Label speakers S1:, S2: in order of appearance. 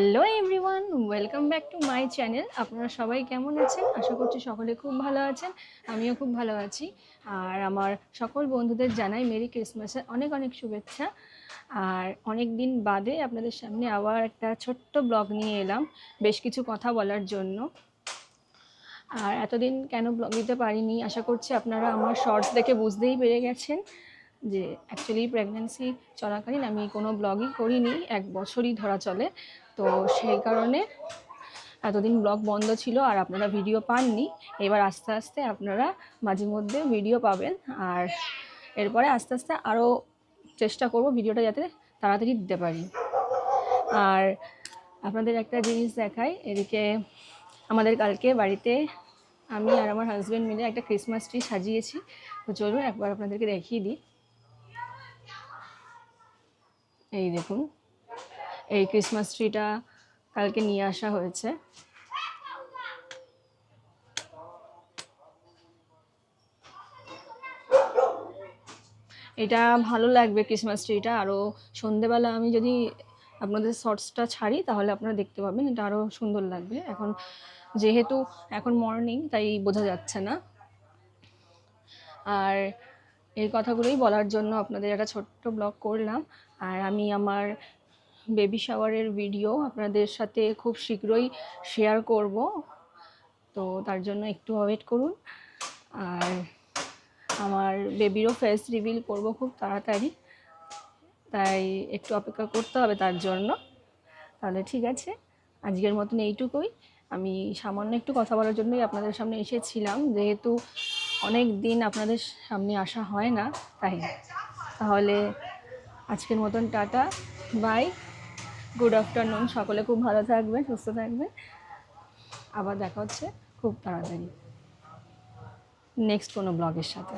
S1: Hello everyone, welcome back to my channel. আপনারা সবাই কেমন আছেন? আশা করছি সকলে খুব ভালো আছেন। আমিও খুব ভালো আছি। আর আমার সকল বন্ধুদের জানাই মেরি ক্রিসমাসের অনেক অনেক শুভেচ্ছা। আর অনেক দিন বাদে আপনাদের সামনে আবার একটা ছোট্ট ব্লগ নিয়ে এলাম বেশ কিছু কথা বলার জন্য। আর এতদিন কেন ব্লগ দিতে পারিনি, আশা করছি আপনারা আমার শর্টস দেখে বুঝতেই পেরে গেছেন যে অ্যাকচুয়ালি প্রেগন্যান্সি চলাকালীন আমি কোনো ব্লগই করিনি, 1 বছরই ধরা চলে। তো সেই কারণে এতদিন ব্লগ বন্ধ ছিল আর আপনারা ভিডিও পাননি। এবার আস্তে আস্তে আপনারা মাঝে মধ্যে ভিডিও পাবেন। আর এরপরে আস্তে আস্তে আরও চেষ্টা করব ভিডিওটা যাতে তাড়াতাড়ি দিতে পারি। আর আপনাদের একটা জিনিস দেখাই, এদিকে আমাদের কালকে বাড়িতে আমি আর আমার হাজব্যান্ড মিলে একটা ক্রিসমাস ট্রি সাজিয়েছি। তো চলুন একবার আপনাদেরকে দেখিয়ে দিই। এই দেখুন, এই ক্রিসমাস ট্রিটা কালকে নিয়ে আসা হয়েছে। এটা ভালো লাগবে ক্রিসমাস ট্রিটা। আরও সন্ধেবেলা আমি যদি আপনাদের শর্টসটা ছাড়ি তাহলে আপনারা দেখতে পাবেন, এটা আরও সুন্দর লাগবে। এখন যেহেতু এখন মর্নিং তাই বোঝা যাচ্ছে না। আর এই কথাগুলোই বলার জন্য আপনাদের একটা ছোট্ট ব্লগ করলাম। আর আমি আমার বেবি শাওয়ারের ভিডিও আপনাদের সাথে খুব শীঘ্রই শেয়ার করব, তো তার জন্য একটু ওয়েট করুন। আর আমার বেবিরও ফেস রিভিল করব খুব তাড়াতাড়ি, তাই একটু অপেক্ষা করতে হবে তার জন্য। তাহলে ঠিক আছে, আজকের মতন এইটুকুই। আমি সামান্য একটু কথা বলার জন্যই আপনাদের সামনে এসেছিলাম, যেহেতু অনেক দিন আপনাদের সামনে আসা হয় না তাই। তাহলে আজকের মতন টাটা, বাই, গুড আফটারনুন। সকলে খুব ভালো থাকবেন, সুস্থ থাকবেন। আবার দেখা হচ্ছে খুব তাড়াতাড়ি নেক্সট কোনো ব্লগের সাথে।